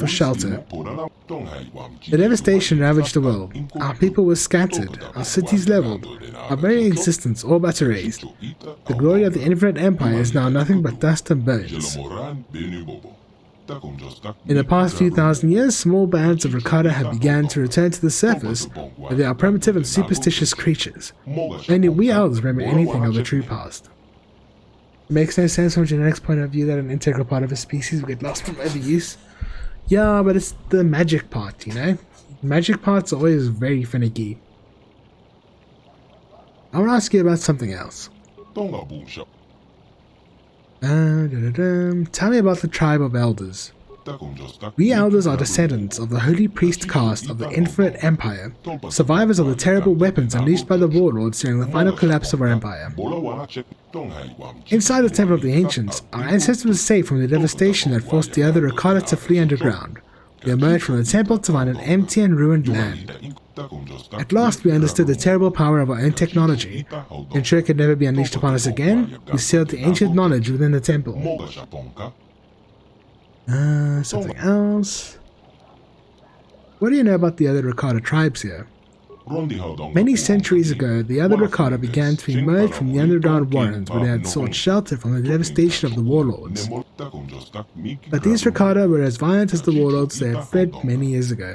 for shelter. The devastation ravaged the world. Our people were scattered, our cities leveled, our very existence all but erased. The glory of the infinite empire is now nothing but dust and bones. In the past few thousand years, small bands of Rakata have begun to return to the surface, but they are primitive and superstitious creatures. Only we elders remember anything of the true past. It makes no sense from a genetics point of view that an integral part of a species will get lost from overuse. Yeah, but it's the magic part, you know? Magic part's always very finicky. I want to ask you about something else. Tell me about the tribe of elders. We elders are descendants of the holy priest caste of the infinite empire, survivors of the terrible weapons unleashed by the warlords during the final collapse of our empire. Inside the temple of the ancients, our ancestors were saved from the devastation that forced the other Rakata to flee underground. We emerged from the temple to find an empty and ruined land. At last we understood the terrible power of our own technology. To ensure it could never be unleashed upon us again, we sealed the ancient knowledge within the temple. Something else. What do you know about the other Rakata tribes here? Many centuries ago, the other Rakata began to emerge from the underground warrens where they had sought shelter from the devastation of the warlords. But these Rakata were as violent as the warlords they had fled many years ago.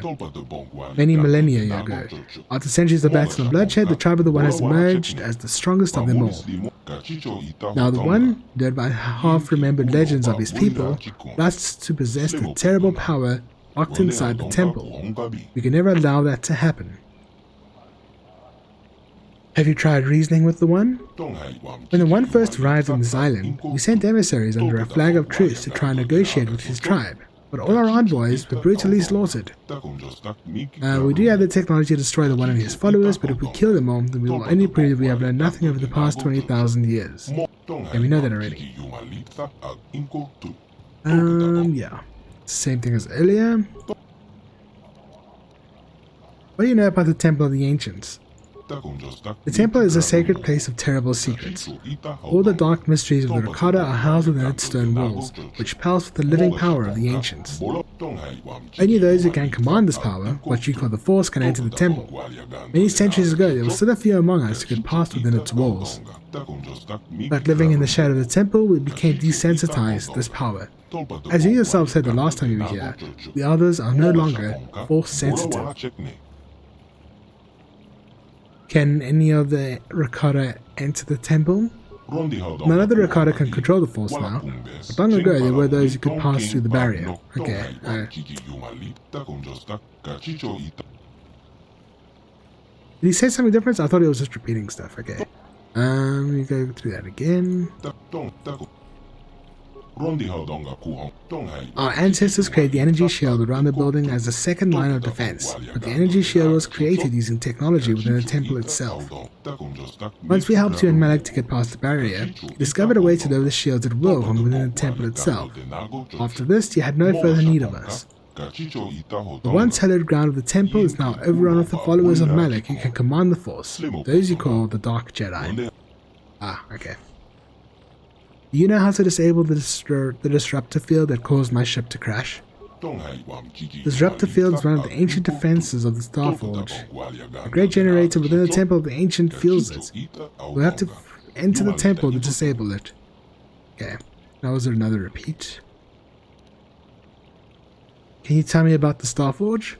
Many millennia ago. After centuries of battle and bloodshed, the tribe of the One has emerged as the strongest of them all. Now the One, led by half-remembered legends of his people, lusts to possess the terrible power locked inside the temple. We can never allow that to happen. Have you tried reasoning with the One? When the One first arrived on this island, we sent emissaries under a flag of truce to try and negotiate with his tribe, but all our envoys were brutally slaughtered. We do have the technology to destroy the One and his followers, but if we kill them all, then we will only prove that we have learned nothing over the past 20,000 years. And we know that already. Yeah. Same thing as earlier. What do you know about the Temple of the Ancients? The temple is a sacred place of terrible secrets. All the dark mysteries of the Rakata are housed within its stone walls, which pulse with the living power of the ancients. Only those who can command this power, what you call the Force, can enter the temple. Many centuries ago, there were still a few among us who could pass within its walls. But living in the shadow of the temple, we became desensitized to this power. As you yourself said the last time you were here, the elders are no longer Force sensitive. Can any of the Rakata enter the temple? None of the Rakata can control the Force now, but long ago there were those who could pass through the barrier. Okay, Did he say something different? I thought he was just repeating stuff. Okay. Let me go through that again. Our ancestors created the energy shield around the building as a second line of defense, but the energy shield was created using technology within the temple itself. Once we helped you and Malik to get past the barrier, you discovered a way to lower the shields at will from within the temple itself. After this, you had no further need of us. The once hallowed ground of the temple is now overrun with the followers of Malik who can command the Force, those you call the Dark Jedi. Ah, okay. Do you know how to disable the disruptor field that caused my ship to crash? The disruptor field is one of the ancient defenses of the Starforge. A great generator within the temple of the ancient feels it. We'll have to enter the temple to disable it. Okay, now was there another repeat? Can you tell me about the Starforge?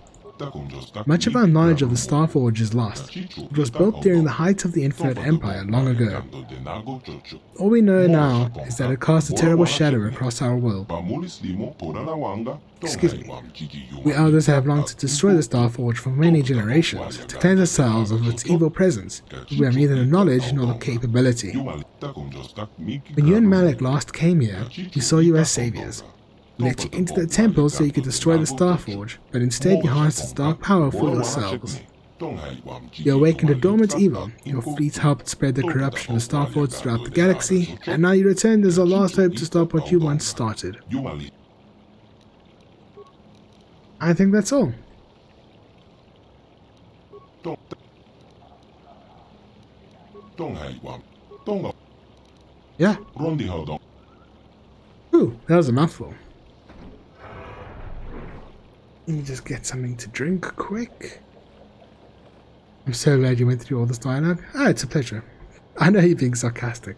Much of our knowledge of the Starforge is lost. It was built during the height of the Infinite Empire long ago. All we know now is that it casts a terrible shadow across our world. Excuse me. We elders have longed to destroy the Starforge for many generations, to cleanse ourselves of its evil presence, but we have neither the knowledge nor the capability. When you and Malik last came here, we saw you as saviors. We let you into the temple so you could destroy the Starforge, but instead you harnessed its dark power for yourselves. You awakened a dormant evil, your fleet helped spread the corruption of the Starforge throughout the galaxy, and now you returned as a last hope to stop what you once started. I think that's all. Yeah. Ooh, that was a mouthful. Let me just get something to drink quick. I'm so glad you went through all this dialogue. Oh, it's a pleasure. I know you're being sarcastic.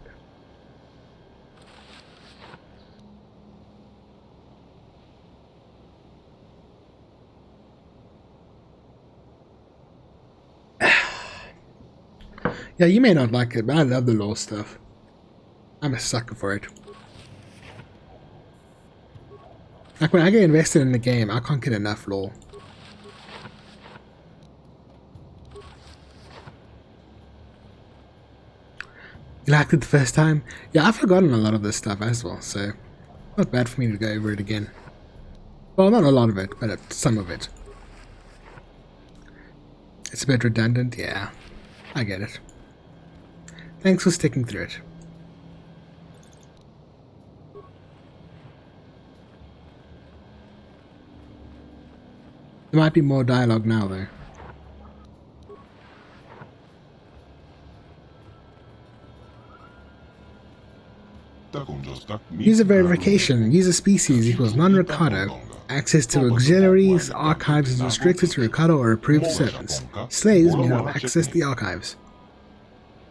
Yeah, you may not like it, but I love the lore stuff. I'm a sucker for it. Like when I get invested in the game, I can't get enough lore. You liked it the first time? Yeah, I've forgotten a lot of this stuff as well, so not bad for me to go over it again. Well, not a lot of it, but some of it. It's a bit redundant, yeah. I get it. Thanks for sticking through it. There might be more dialogue now, though. User verification. User species equals non-Ricardo. Access to auxiliaries, archives is restricted to Ricardo or approved servants. Slaves may not access the archives.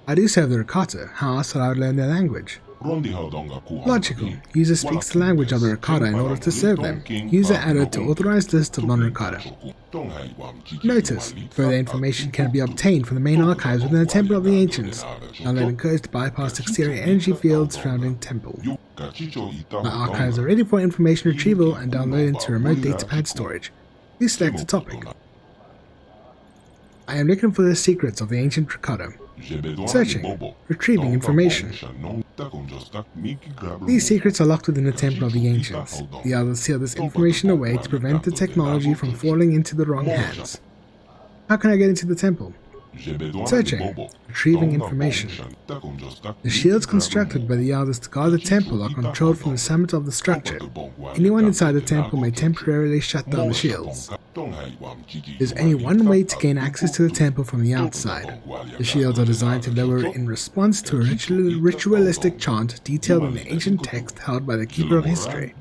I do serve the Ricardo. How else would I learn their language? Logical. User speaks the language of the Ricardo in order to serve them. User added to authorized list of non-Ricardo. Notice. Further information can be obtained from the main archives within the Temple of the Ancients. Downloading codes to bypass exterior energy fields surrounding Temple. My archives are ready for information retrieval and download into remote datapad storage. Please select a topic. I am looking for the secrets of the ancient Ricardo. Searching. Retrieving information. These secrets are locked within the Temple of the Ancients. The others seal this information away to prevent the technology from falling into the wrong hands. How can I get into the temple? Searching. Retrieving information. The shields constructed by the elders to guard the temple are controlled from the summit of the structure. Anyone inside the temple may temporarily shut down the shields. There's only one way to gain access to the temple from the outside. The shields are designed to lower in response to a ritualistic chant detailed in the ancient text held by the Keeper of History.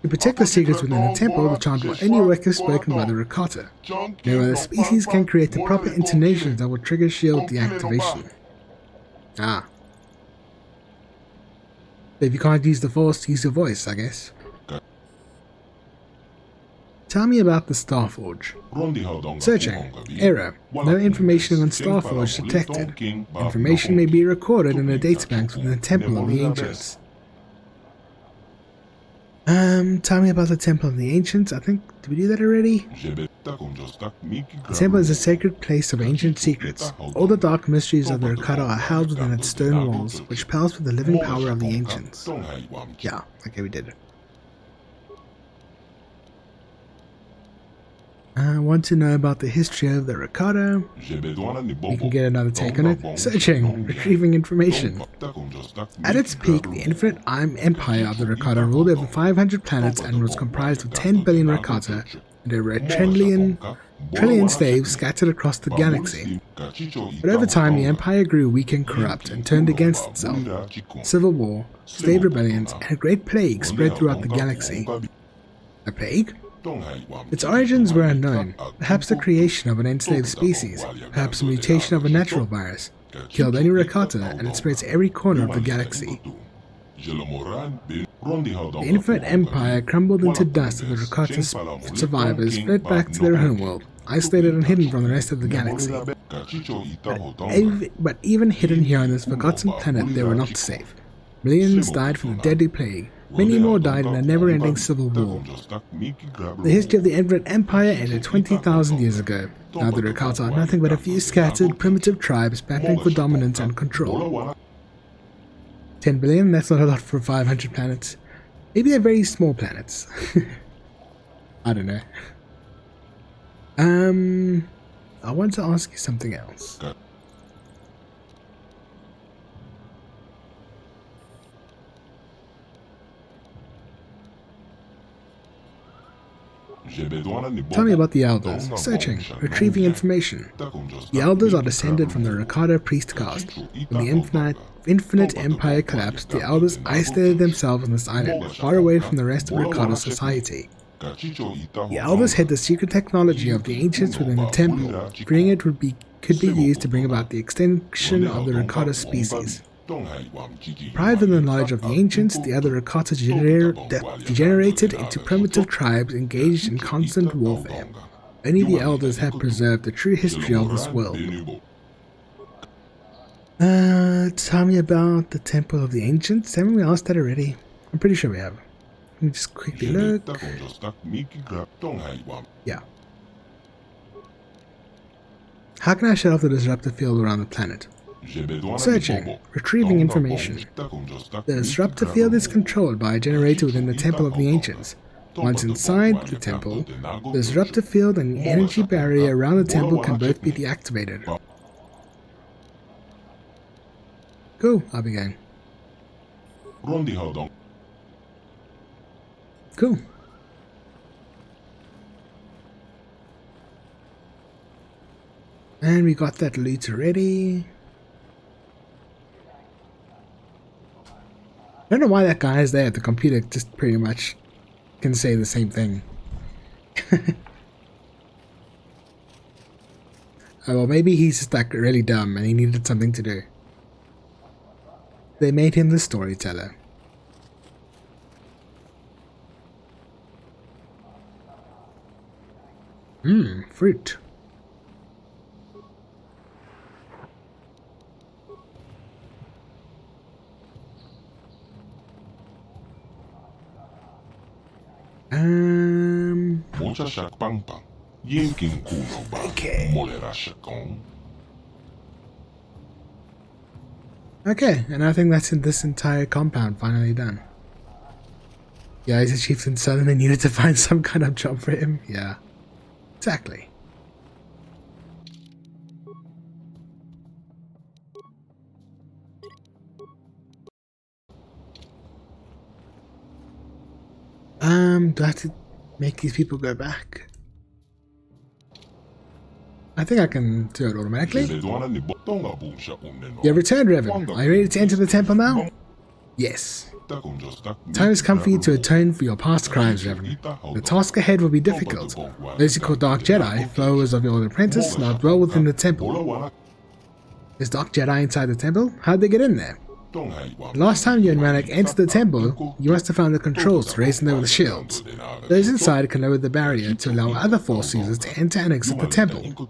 To protect the secrets within the temple, the chant will only work if spoken by the Ricardo. No other species can create the proper intonations that will trigger shield deactivation. Ah. If you can't use the Force, use your voice, I guess. Tell me about the Starforge. Searching. Error. No information on Starforge detected. Information may be recorded in the databanks within the Temple of the Ancients. Tell me about the Temple of the Ancients. I think, did we do that already? The temple is a sacred place of ancient secrets. All the dark mysteries of the Ricardo are held within its stone walls, which pulse with the living power of the ancients. Yeah, okay, we did it. I want to know about the history of the Ricardo. We can get another take on it. Searching. Retrieving information. At its peak, the infinite empire of the Ricardo ruled over 500 planets and was comprised of 10 billion Ricardo and over a trillion slaves scattered across the galaxy. But over time, the empire grew weak and corrupt and turned against itself. Civil war, slave rebellions, and a great plague spread throughout the galaxy. A plague? Its origins were unknown, perhaps the creation of an enslaved species, perhaps a mutation of a natural virus, killed any Ricardo and it spread to every corner of the galaxy. The infinite empire crumbled into dust as the Ricardo survivors fled back to their homeworld, isolated and hidden from the rest of the galaxy. But even hidden here on this forgotten planet, they were not safe. Millions died from the deadly plague. Many more died in a never-ending civil war. The history of the Infinite Empire ended 20,000 years ago. Now the Ricardo are nothing but a few scattered, primitive tribes battling for dominance and control. 10 billion? That's not a lot for 500 planets. Maybe they're very small planets. I don't know. I want to ask you something else. Tell me about the Elders. Searching. Retrieving information. The Elders are descended from the Ricardo priest caste. When the infinite empire collapsed, the Elders isolated themselves on this island, far away from the rest of Ricardo society. The elders hid the secret technology of the ancients within the temple. Freeing it could be used to bring about the extinction of the Rakata species. Prior to the knowledge of the ancients, the other Rakata degenerated into primitive tribes engaged in constant warfare. Only the elders have preserved the true history of this world. Tell me about the Temple of the Ancients. Haven't we asked that already? I'm pretty sure we have. Let me just quickly look. Yeah. How can I shut off the disruptive field around the planet? Searching. Retrieving information. The disruptive field is controlled by a generator within the Temple of the Ancients. Once inside the temple, the disruptive field and the energy barrier around the temple can both be deactivated. Cool, I'll begin. Cool. And we got that loot already. I don't know why that guy is there. The computer just pretty much can say the same thing. Oh, well, maybe he's just like really dumb and he needed something to do. They made him the storyteller. Fruit. Okay, and I think that's in this entire compound finally done. Yeah, he's a chieftain's son and they needed to find some kind of job for him. Yeah, exactly. Do I have to make these people go back? I think I can do it automatically. You have returned, Revan. Are you ready to enter the temple now? Yes. Time has come for you to atone for your past crimes, Revan. The task ahead will be difficult. Those you call Dark Jedi, followers of your old apprentice, now dwell within the temple. Is Dark Jedi inside the temple? How'd they get in there? The last time you and Malak entered the temple, you must have found the controls raising over the shields. Those inside can lower the barrier to allow other Force users to enter and exit the temple.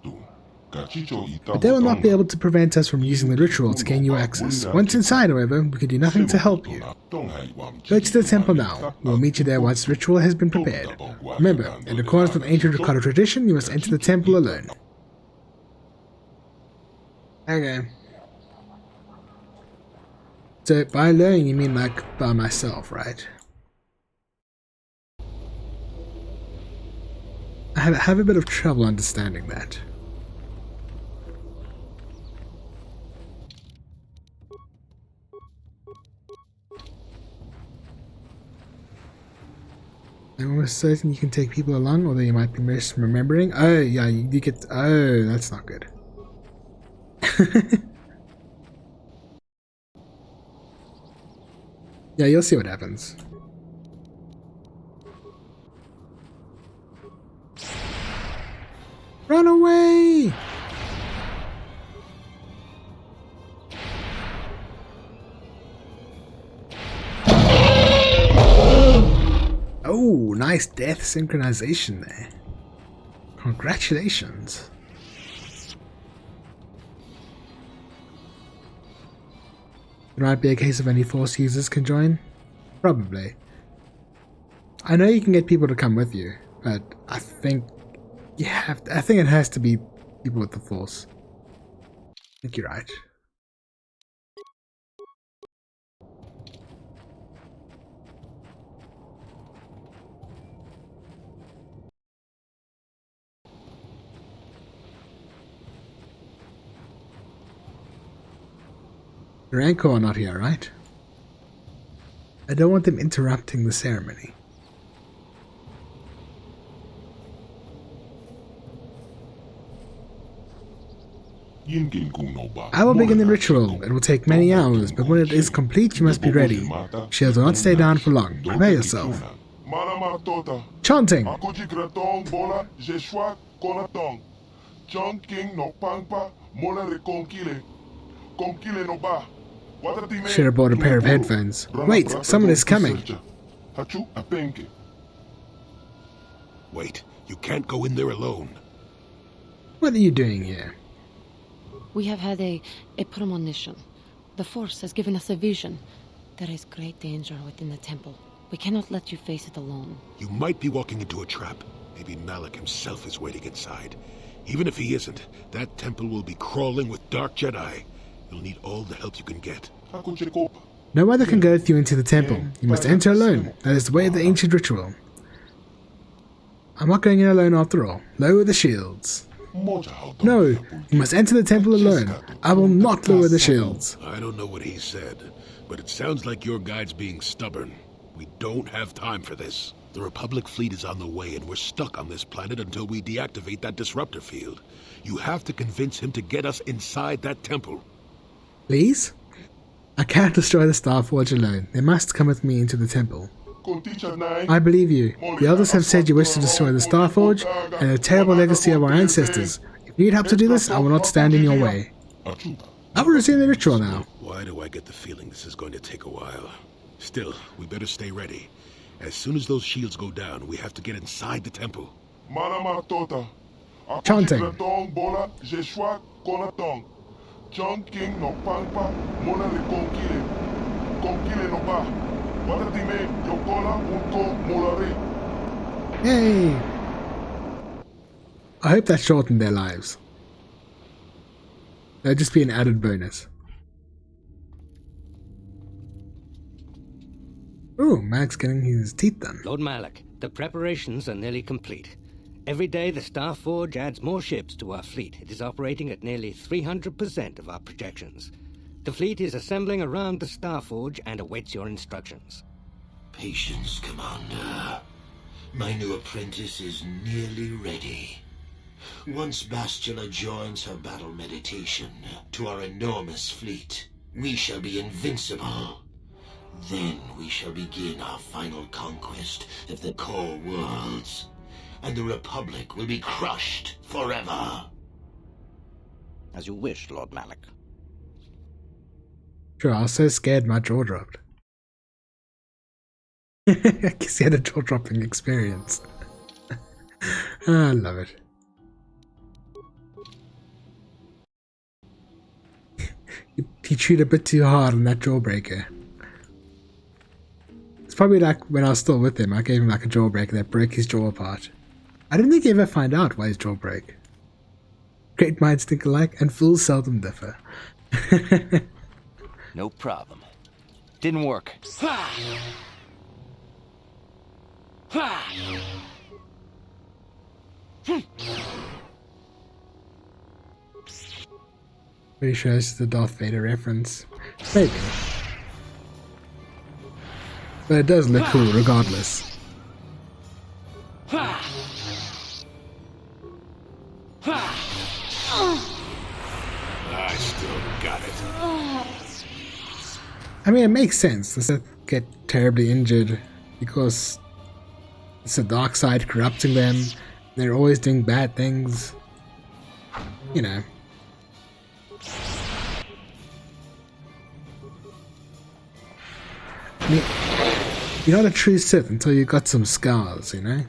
But they will not be able to prevent us from using the ritual to gain you access. Once inside, however, we can do nothing to help you. Go to the temple now. We will meet you there once the ritual has been prepared. Remember, in accordance with ancient Rakata tradition, you must enter the temple alone. Okay. So, by alone, you mean like by myself, right? I have a bit of trouble understanding that. I'm almost certain you can take people along, although you might be misremembering. Oh, yeah, you get... Oh, that's not good. Yeah, you'll see what happens. Run away! Oh, nice death synchronization there. Congratulations. It might be a case of any Force users can join. Probably. I know you can get people to come with you, but I think you have to, I think it has to be people with the Force. I think you're right. Rancor are not here, right? I don't want them interrupting the ceremony. I will begin the ritual. It will take many hours, but when it is complete, you must be ready. Shields will not stay down for long. Prepare yourself. Chanting. Should have bought a pair of headphones. Wait, someone is coming. Wait, you can't go in there alone. What are you doing here? We have had a premonition. The Force has given us a vision. There is great danger within the temple. We cannot let you face it alone. You might be walking into a trap. Maybe Malik himself is waiting inside. Even if he isn't, that temple will be crawling with dark Jedi. You'll need all the help you can get. No other can go with you into the temple. You must enter alone. That is the way of the ancient ritual. I'm not going in alone after all. Lower the shields. No, you must enter the temple alone. I will not lower the shields. I don't know what he said, but it sounds like your guide's being stubborn. We don't have time for this. The Republic fleet is on the way and we're stuck on this planet until we deactivate that disruptor field. You have to convince him to get us inside that temple. Please? I can't destroy the Starforge alone. They must come with me into the temple. I believe you. The elders have said you wish to destroy the Starforge and the terrible legacy of our ancestors. If you need help to do this, I will not stand in your way. I will resume the ritual now. Why do I get the feeling this is going to take a while? Still, we better stay ready. As soon as those shields go down, we have to get inside the temple. Chanting. Yay! I hope that shortened their lives. That'll just be an added bonus. Ooh, Max getting his teeth done. Lord Malak, the preparations are nearly complete. Every day the Starforge adds more ships to our fleet. It is operating at nearly 300% of our projections. The fleet is assembling around the Starforge and awaits your instructions. Patience, Commander. My new apprentice is nearly ready. Once Bastila joins her battle meditation to our enormous fleet, we shall be invincible. Then we shall begin our final conquest of the core worlds, and the Republic will be crushed forever. As you wish, Lord Malak. Sure, I was so scared my jaw dropped. I guess he had a jaw-dropping experience. I love it. He chewed a bit too hard on that jawbreaker. It's probably like when I was still with him, I gave him like a jawbreaker that broke his jaw apart. I didn't think he ever find out why his jaw broke. Great minds think alike, and fools seldom differ. No problem. Didn't work. Pretty sure it's the Darth Vader reference. Maybe. But it does look cool regardless. I still got it. I mean, it makes sense. The Sith get terribly injured because it's the dark side corrupting them. They're always doing bad things. You know. I mean, you're not a true Sith until you've got some scars, you know?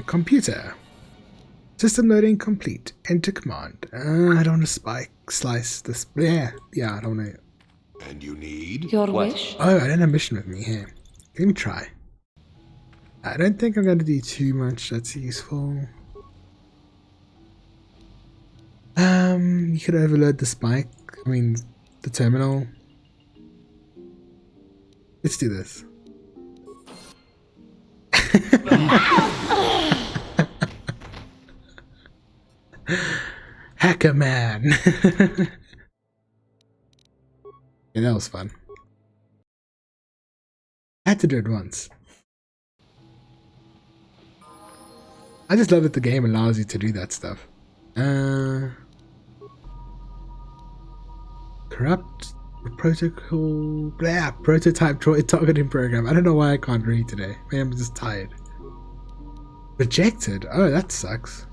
Computer. System loading complete. Enter command. I don't want to slice this. Yeah, I don't want to. And you need? Your wish? Oh, I don't have a mission with me here. Let me try. I don't think I'm going to do too much that's useful. You could overload the spike. I mean, the terminal. Let's do this. Hacker man. Yeah, that was fun. I had to do it once. I just love that the game allows you to do that stuff. Corrupt protocol. Blah, prototype droid targeting program. I don't know why I can't read today. Maybe I'm just tired. Rejected? Oh, that sucks.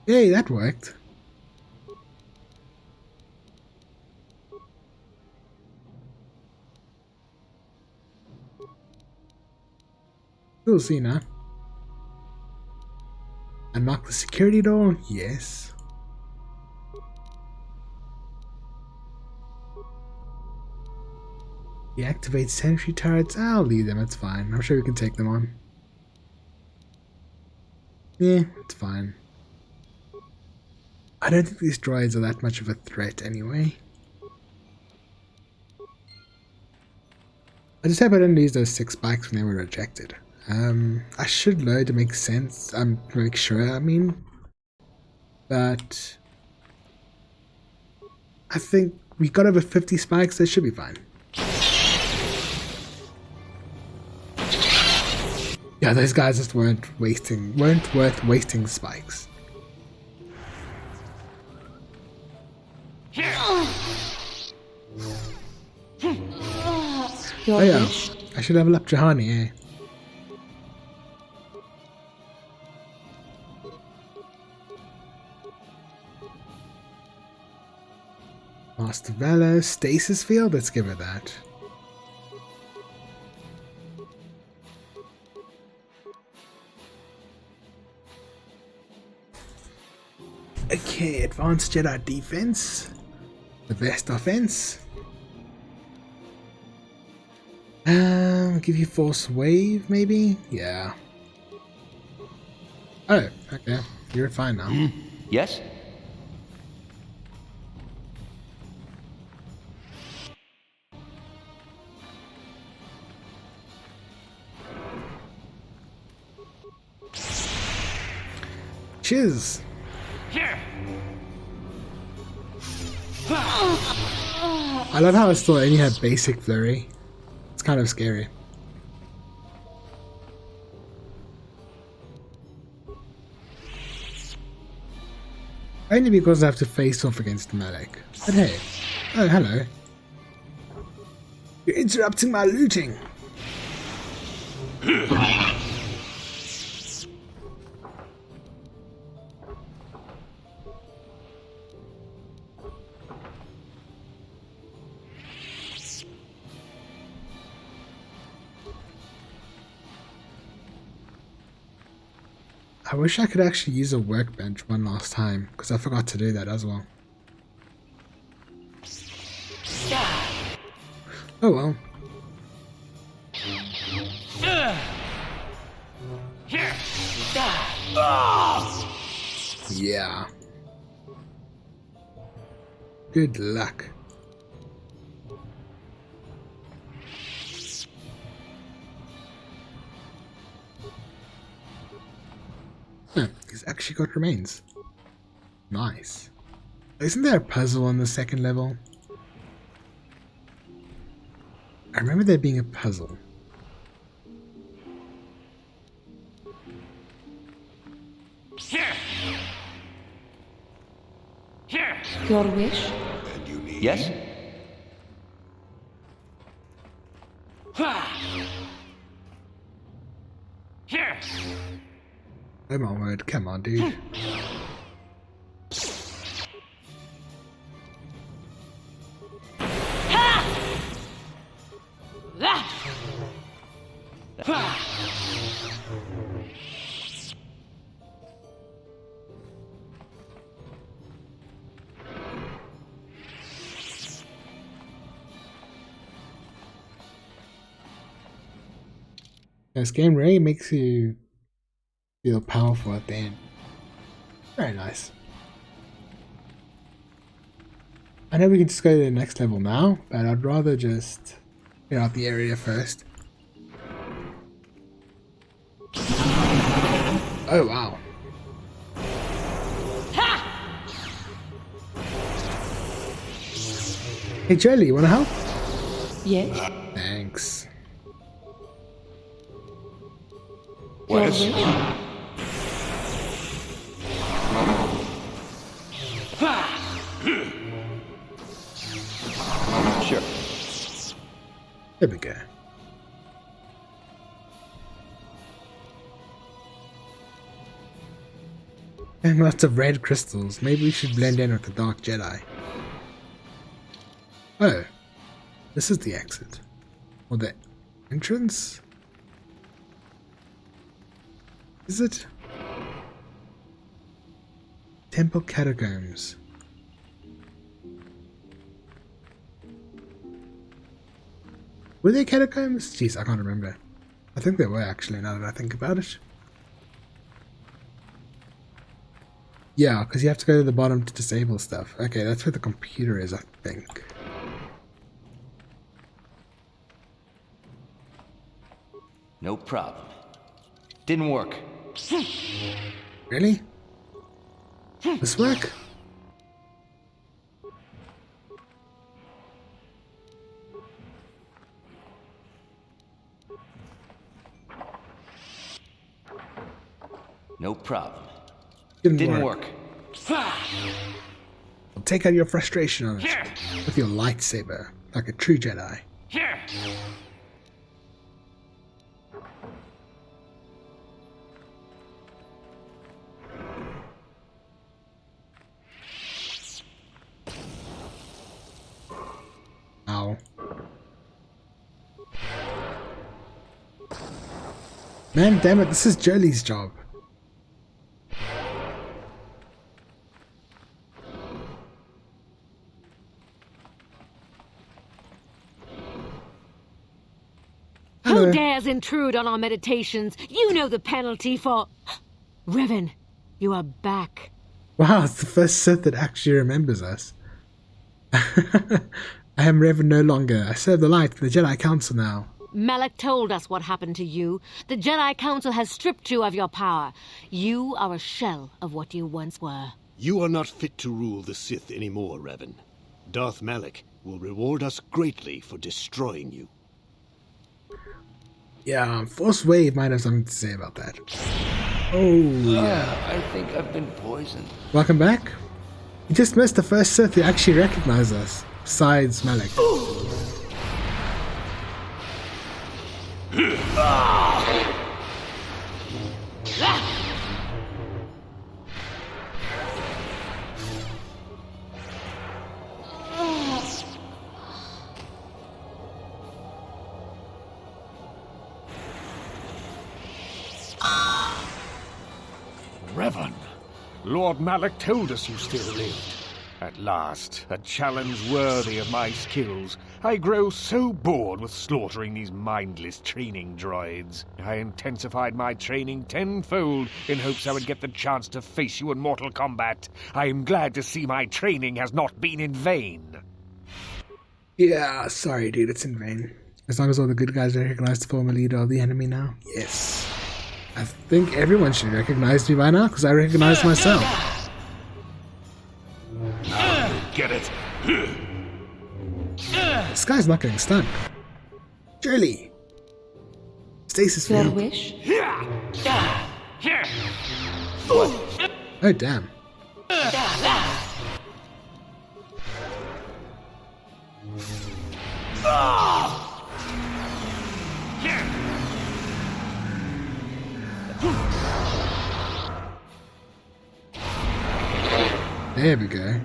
Yay, that worked. We'll see now. Unlock the security door? Yes. Deactivate sentry turrets? I'll leave them, it's fine. I'm sure we can take them on. Yeah, it's fine. I don't think these droids are that much of a threat anyway. I just hope I didn't lose those 6 spikes when they were rejected. I should load to make sense. To make sure, I mean. But I think we got over 50 spikes, that should be fine. Yeah, those guys just weren't worth wasting spikes. Oh yeah, I should level up Jahani, eh? Master Valor, Stasis Field, let's give it that. Okay, Advanced Jedi Defense. The best offense. Give you Force Wave, maybe? Yeah. Oh, okay. You're fine now. Yes? Cheers. I love how I still only have basic flurry. It's kind of scary. Only because I have to face off against Malik. But hey. Oh, hello. You're interrupting my looting. I wish I could actually use a workbench one last time, because I forgot to do that as well. Oh well. Yeah. Good luck. He's actually got remains. Nice. Isn't there a puzzle on the second level? I remember there being a puzzle. Your wish? And you need Yes? Oh my word, come on, dude. This game really makes you feel powerful at the end. Very nice. I know we can just go to the next level now, but I'd rather just get out the area first. Oh wow. Hey Jelly, you wanna help? Yes. Thanks. Your wish? Sure. There we go. And lots of red crystals. Maybe we should blend in with the Dark Jedi. Oh. This is the exit. Or the entrance? Is it? Temple Catacombs. Were they catacombs? Jeez, I can't remember. I think they were actually, now that I think about it. Yeah, because you have to go to the bottom to disable stuff. Okay, that's where the computer is, I think. No problem. Didn't work. Really? This work? No problem. Didn't work. Well, take out your frustration on it with your lightsaber, like a true Jedi. Ow. Man, damn it, this is Jolie's job. Who dares intrude on our meditations? You know the penalty for... Revan, you are back. Wow, it's the first Sith that actually remembers us. I am Revan no longer. I serve the light in the Jedi Council now. Malak told us what happened to you. The Jedi Council has stripped you of your power. You are a shell of what you once were. You are not fit to rule the Sith anymore, Revan. Darth Malak will reward us greatly for destroying you. Yeah, Force Wave might have something to say about that. Oh, yeah. I think I've been poisoned. Welcome back. You just missed the first Sith who actually recognized us, besides Malak. Revan, Lord Malak told us you still lived. At last, a challenge worthy of my skills. I grow so bored with slaughtering these mindless training droids. I intensified my training tenfold in hopes I would get the chance to face you in mortal combat. I am glad to see my training has not been in vain. Yeah, sorry dude, it's in vain. As long as all the good guys recognize the former leader of the enemy now. Yes. I think everyone should recognize me by now, because I recognize myself. Get it? This guy's not getting stunned. Jolie! Stasis Your field. wish? Oh damn. There we go.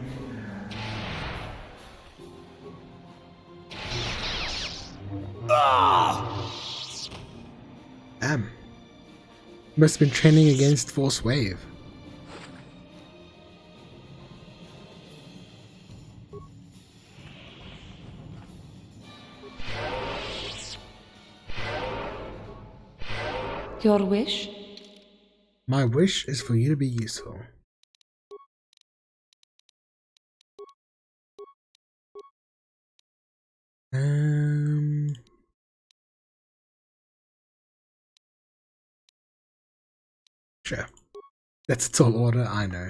Damn. Must have been training against Force Wave. Your wish? My wish is for you to be useful. Sure. That's a tall order, I know.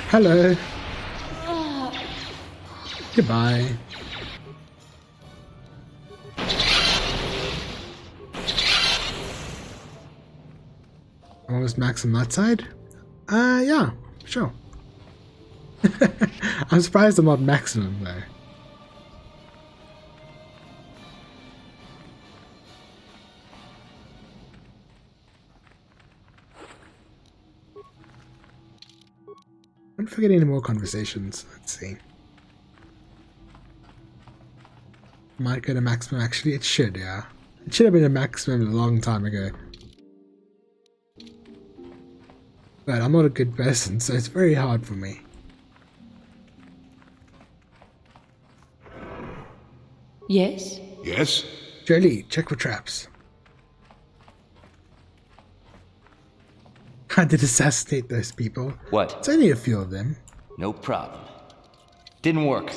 Hello. Goodbye. Almost max on that side? Yeah, sure. I'm surprised I'm not maximum though. Don't forget any more conversations. Let's see. Might go to maximum actually. It should, yeah. It should have been a maximum a long time ago. But I'm not a good person, so it's very hard for me. Yes? Yes? Jolie, check for traps. I did assassinate those people. What? It's only a few of them. No problem. Didn't work.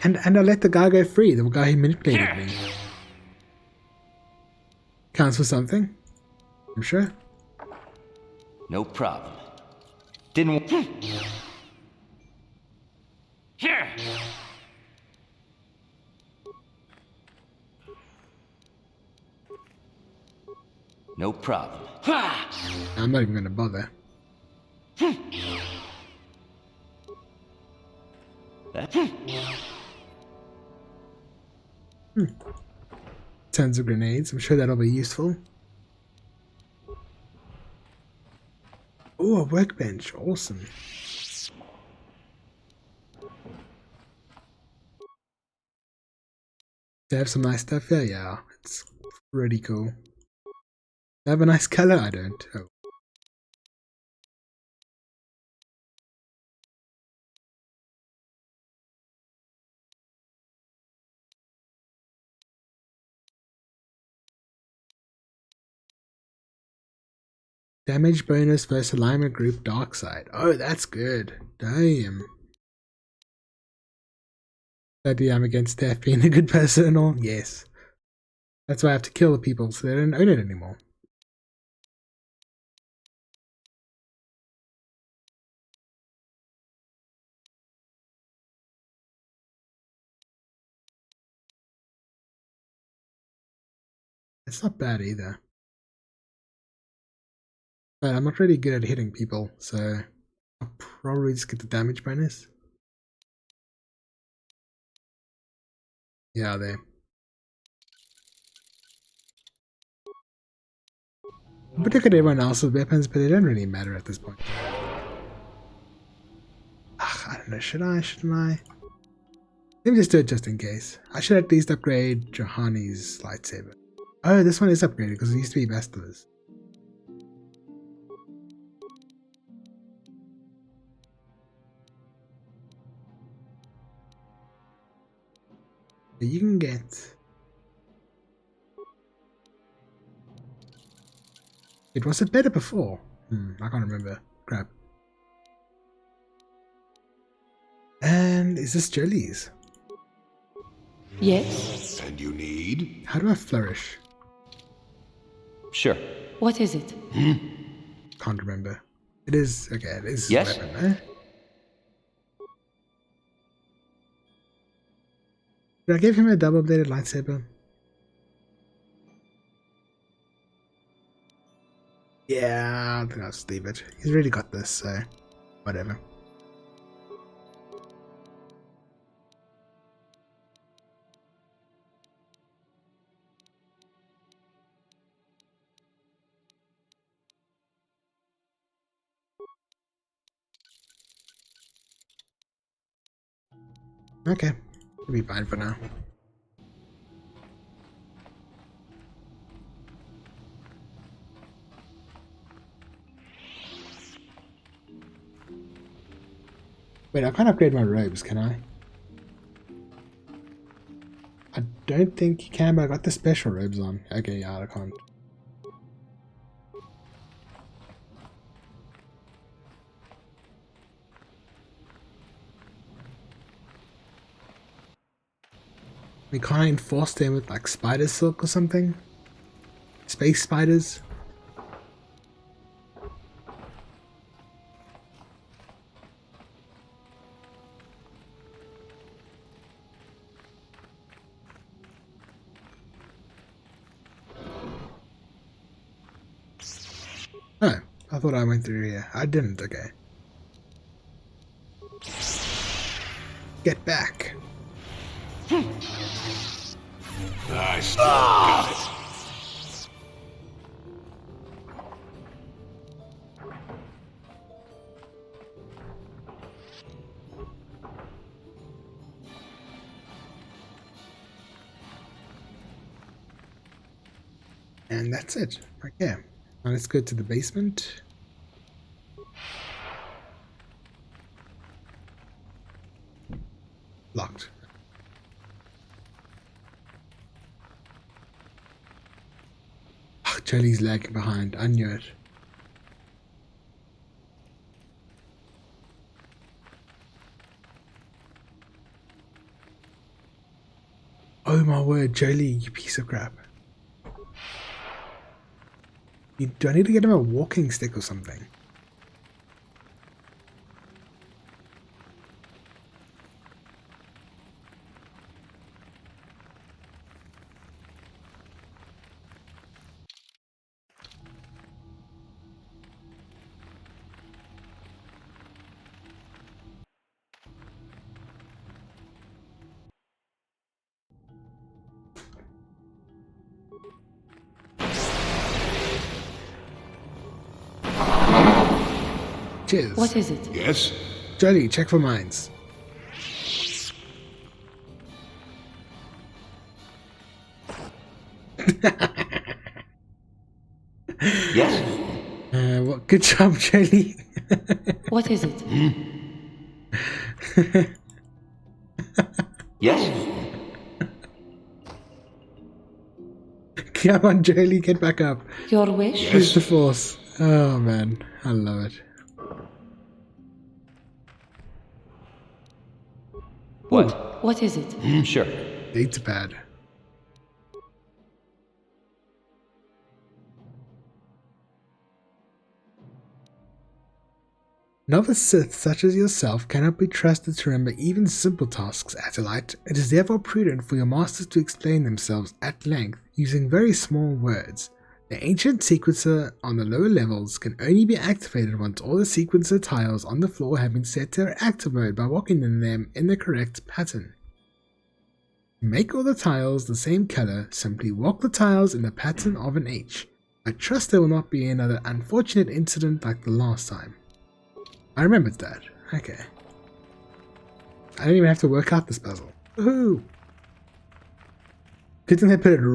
And I let the guy go free, the guy who manipulated me. Counts for something? I'm sure. No problem. Didn't work. No problem. I'm not even gonna bother. Tons of grenades. I'm sure that'll be useful. Oh, a workbench. Awesome. They have some nice stuff here. Yeah, it's pretty cool. They have a nice color. I don't. Oh. Damage bonus versus alignment group dark side. Oh, that's good. Damn. That I'm against death being a good person and all? Yes. That's why I have to kill the people so they don't own it anymore. It's not bad either. But I'm not really good at hitting people, so I'll probably just get the damage bonus. Yeah, there. But look at everyone else's weapons, but they don't really matter at this point. Ugh, I don't know, should I, shouldn't I? Let me just do it just in case. I should at least upgrade Johanni's lightsaber. Oh, this one is upgraded because it used to be Vestal's. You can get... Was it better before? I can't remember. Crap. And is this Jolie's? Yes? And you need? How do I flourish? Sure. What is it? Can't remember. It is... Okay, it is Yes? a weapon, eh? Did I give him a double-bladed lightsaber? Yeah, I think I'll just leave it. He's really got this, so whatever. Okay, it'll be fine for now. Wait, I can't upgrade my robes, can I? I don't think you can, but I got the special robes on. Okay, yeah, I can't. We can't enforce them with like spider silk or something? Space spiders? I thought I went through here. I didn't, okay. Get back. I still got it. And that's it. Okay. Now let's go to the basement. Locked. Oh, Jolie's lagging behind. I knew it. Oh my word, Jolie, you piece of crap. Do I need to get him a walking stick or something? Cheers. What is it? Yes? Jolie, check for mines. Yes? Well, good job, Jolie. What is it? Yes? Come on, Jolie, get back up. Your wish? Use the force. Oh man, I love it. What? What is it? Sure. Data pad. Novice Sith such as yourself cannot be trusted to remember even simple tasks, Acolyte. It is therefore prudent for your masters to explain themselves at length using very small words. The ancient sequencer on the lower levels can only be activated once all the sequencer tiles on the floor have been set to active mode by walking in them in the correct pattern. To make all the tiles the same color, simply walk the tiles in the pattern of an H. I trust there will not be another unfortunate incident like the last time. I remembered that. Okay. I didn't even have to work out this puzzle. Woohoo! Good thing they put it